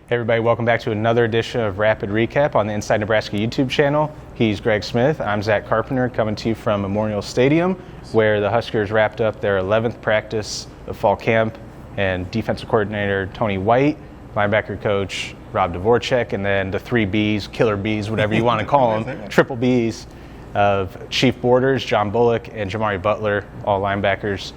Hey everybody, welcome back to another edition of Rapid Recap on the Inside Nebraska YouTube channel. He's Greg Smith. I'm Zack Carpenter, coming to you from Memorial Stadium, where the Huskers wrapped up their 11th practice of fall camp, and defensive coordinator Tony White, linebacker coach Rob Dvoracek, and then the three Bs, killer Bs, whatever you want to call them, triple Bs of Chief Borders, John Bullock, and Jimari Butler, all linebackers,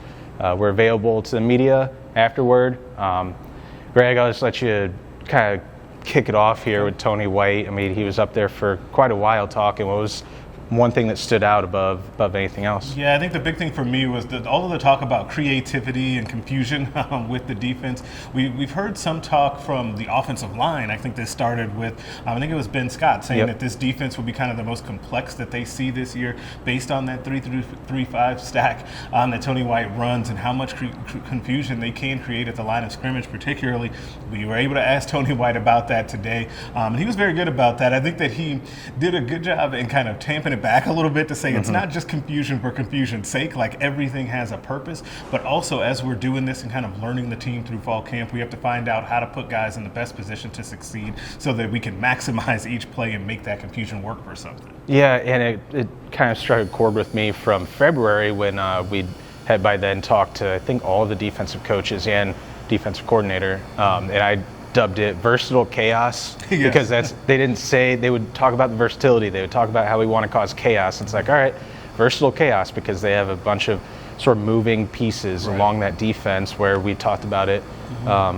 were available to the media afterward. Greg, I'll just let you kind of kick it off here with Tony White. I mean, he was up there for quite a while talking. What was one thing that stood out above anything else? Yeah, I think the big thing for me was all of the talk about creativity and confusion with the defense. We've heard some talk from the offensive line. I think this started with, I think it was Ben Scott saying that this defense will be kind of the most complex that they see this year based on that 3-3-5 stack that Tony White runs and how much confusion they can create at the line of scrimmage particularly. We were able to ask Tony White about that today, and he was very good about that. I think that he did a good job in kind of tamping it back a little bit to say it's not just confusion for confusion's sake, like everything has a purpose, but also as we're doing this and kind of learning the team through fall camp, we have to find out how to put guys in the best position to succeed so that we can maximize each play and make that confusion work for something. Yeah, and it kind of struck a chord with me from February when we had by then talked to, I think, all of the defensive coaches and defensive coordinator, and I dubbed it versatile chaos because they didn't say, they would talk about the versatility, they would talk about how we want to cause chaos. It's like, all right, versatile chaos, because they have a bunch of sort of moving pieces along that defense where we talked about it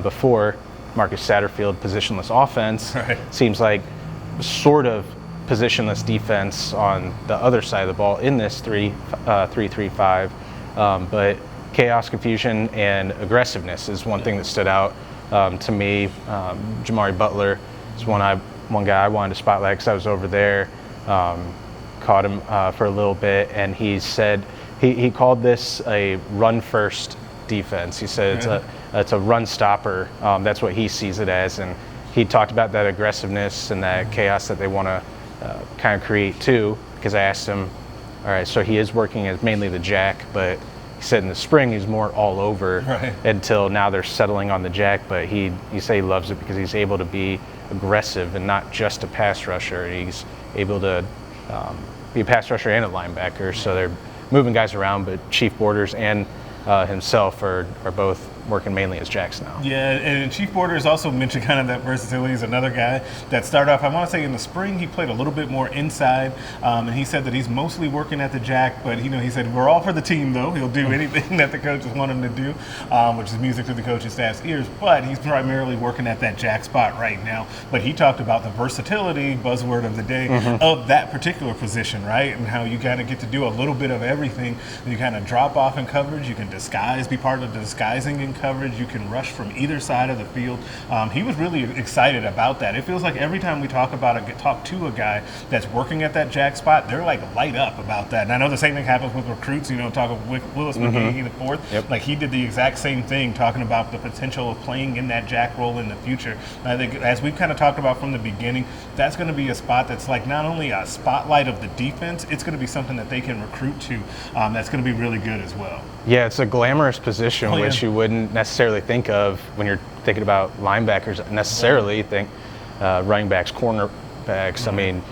before. Marcus Satterfield, positionless offense, seems like sort of positionless defense on the other side of the ball in this 3-3-5, but chaos, confusion, and aggressiveness is one thing that stood out to me. Jimari Butler is one guy I wanted to spotlight because I was over there, caught him for a little bit, and he said he called this a run-first defense. He said it's a run stopper. That's what he sees it as, and he talked about that aggressiveness and that chaos that they want to kind of create too, because I asked him, all right, so he is working as mainly the jack, but he said in the spring he's more all over until now they're settling on the jack, but he said he loves it because he's able to be aggressive and not just a pass rusher. He's able to be a pass rusher and a linebacker, so they're moving guys around, but Chief Borders and himself are both working mainly as jacks now. Yeah, and Chief Borders also mentioned kind of that versatility. Is another guy that started off, I want to say in the spring, he played a little bit more inside, and he said that he's mostly working at the jack, but he said we're all for the team though. He'll do anything that the coaches want him to do, which is music to the coaching staff's ears, but he's primarily working at that jack spot right now. But he talked about the versatility, buzzword of the day, of that particular position, right? And how you kind of get to do a little bit of everything. You kind of drop off in coverage, you can disguise, be part of the disguising in coverage, you can rush from either side of the field. He was really excited about that. It feels like every time we talk to a guy that's working at that jack spot, they're like light up about that. And I know the same thing happens with recruits, talking with Willis McGahee the fourth. Like he did the exact same thing, talking about the potential of playing in that jack role in the future. And I think as we've kind of talked about from the beginning, that's going to be a spot that's like not only a spotlight of the defense, it's going to be something that they can recruit to that's going to be really good as well. Yeah, it's a glamorous position, which you wouldn't necessarily think of when you're thinking about linebackers. Necessarily think running backs, cornerbacks. I mean,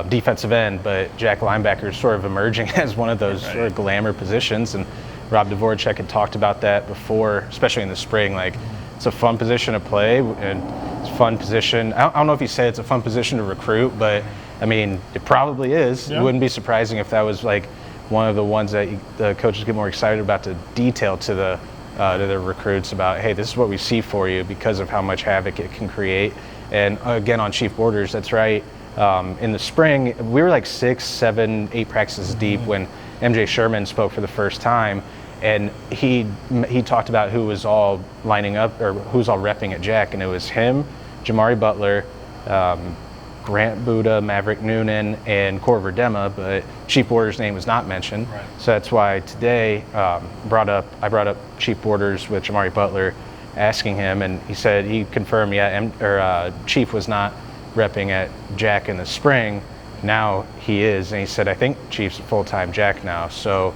defensive end, but jack linebacker is sort of emerging as one of those sort of glamour positions. And Rob Dvoracek had talked about that before, especially in the spring. Like, it's a fun position to play, and it's a fun position. I don't know if he said it's a fun position to recruit, but I mean, it probably is. It wouldn't be surprising if that was like one of the ones that the coaches get more excited about to detail to their recruits about, hey, this is what we see for you because of how much havoc it can create. And again, on Chief Borders, that's right. In the spring, we were like 6, 7, 8 practices deep when MJ Sherman spoke for the first time, and he talked about who was all lining up or who was all repping at jack, and it was him, Jimari Butler, Grant Buda, Maverick Noonan, and Corver Dema, but Chief Borders' name was not mentioned. So that's why today I brought up Chief Borders with Jimari Butler, asking him, and he said he confirmed, Chief was not repping at jack in the spring. Now he is, and he said, I think Chief's a full-time jack now. So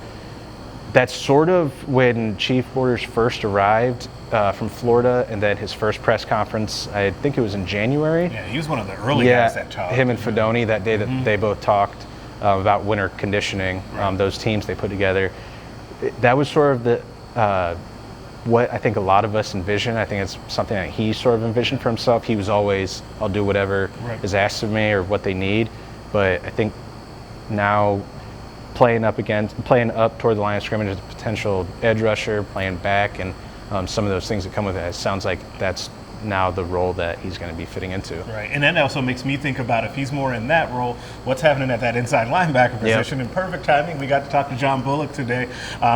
that's sort of when Chief Borders first arrived. from Florida, and then his first press conference, I think it was in January. Yeah, he was one of the early guys that talked. Him and Fedoni that day that they both talked about winter conditioning, those teams they put together. That was sort of the what I think a lot of us envision. I think it's something that he sort of envisioned for himself. He was always, I'll do whatever is asked of me or what they need. But I think now playing up toward the line of scrimmage as a potential edge rusher, playing back, and some of those things that come with it, it sounds like that's now the role that he's going to be fitting into. Right, and that also makes me think about if he's more in that role, what's happening at that inside linebacker position. In perfect timing, we got to talk to John Bullock today,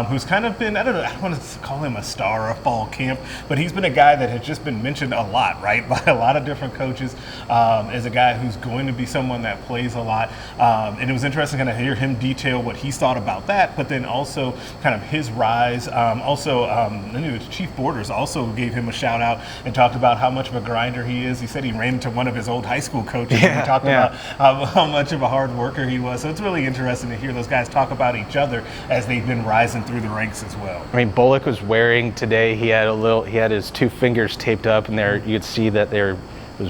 who's kind of been, I don't want to call him a star of fall camp, but he's been a guy that has just been mentioned a lot, right, by a lot of different coaches, as a guy who's going to be someone that plays a lot. And it was interesting kind of hear him detail what he's thought about that, but then also kind of his rise. The Chief Borders also gave him a shout out and talked about how much of a grinder he is. He said he ran into one of his old high school coaches and talked about how much of a hard worker he was. So it's really interesting to hear those guys talk about each other as they've been rising through the ranks as well. I mean, Bullock was wearing today, he had his two fingers taped up, and there you could see that there was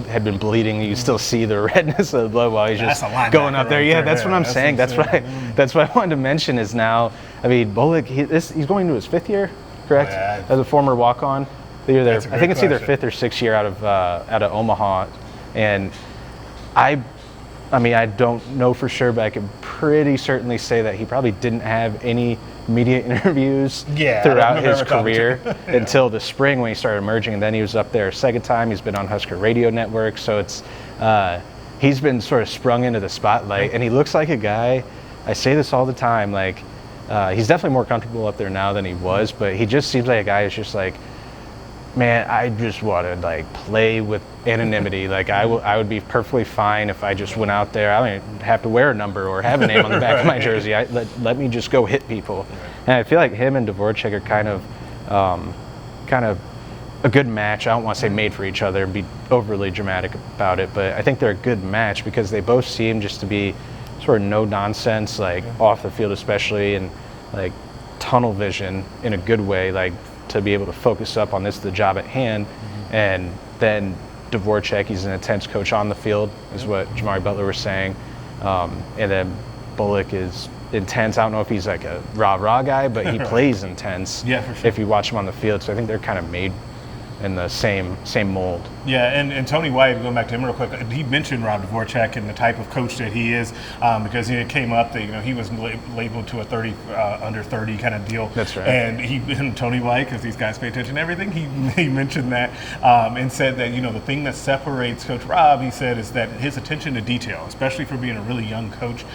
had been bleeding. You could still see the redness of the blood while he's just going up there. That's what I'm saying. That's what I wanted to mention is now, I mean, Bullock, he's going to his 5th year, correct? Yeah. As a former walk-on. I think it's either 5th or 6th year out of Omaha, and I mean I don't know for sure, but I can pretty certainly say that he probably didn't have any media interviews throughout his career until the spring when he started emerging, and then he was up there a second time. He's been on Husker Radio Network, so it's he's been sort of sprung into the spotlight, and he looks like a guy. I say this all the time, like he's definitely more comfortable up there now than he was, but he just seems like a guy who's just like, man, I just want to like play with anonymity. Like I would be perfectly fine if I just went out there. I don't have to wear a number or have a name on the back of my jersey. Let me just go hit people. And I feel like him and Dvoracek are kind of a good match. I don't want to say made for each other and be overly dramatic about it, but I think they're a good match because they both seem just to be sort of no nonsense, like off the field especially, and like tunnel vision in a good way, like to be able to focus up on the job at hand. And then Dvoracek, he's an intense coach on the field, is what Jimari Butler was saying. And then Bullock is intense. I don't know if he's like a rah-rah guy, but he plays intense for sure. if you watch him on the field. So I think they're kind of made in the same mold. Yeah, and Tony White, going back to him real quick, he mentioned Rob Dvoracek and the type of coach that he is, because it came up that he was labeled to a under 30 kind of deal. That's right. And Tony White, because these guys pay attention to everything, he mentioned that and said that the thing that separates Coach Rob, he said, is that his attention to detail, especially for being a really young coach.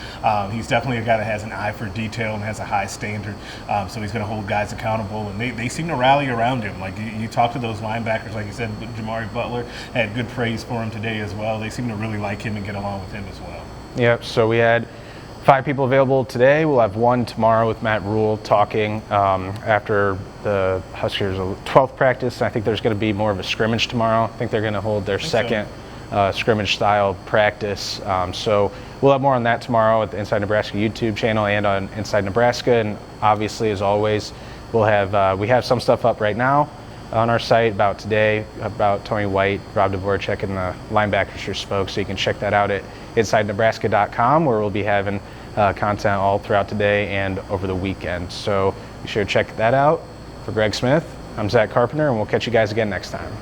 He's definitely a guy that has an eye for detail and has a high standard. So he's going to hold guys accountable, and they seem to rally around him. Like you talk to those linebackers, like you said, Jimari Butler had good praise for him today as well. They seem to really like him and get along with him as well. Yep, so we had 5 people available today. We'll have 1 tomorrow with Matt Rule talking after the Huskers' 12th practice. I think there's going to be more of a scrimmage tomorrow. I think they're going to hold their second scrimmage-style practice. So we'll have more on that tomorrow at the Inside Nebraska YouTube channel and on Inside Nebraska. And obviously, as always, we have some stuff up right now on our site about today, about Tony White, Rob Dvoracek, and the linebackers who spoke. So you can check that out at InsideNebraska.com, where we'll be having content all throughout today and over the weekend. So be sure to check that out. For Greg Smith, I'm Zack Carpenter, and we'll catch you guys again next time.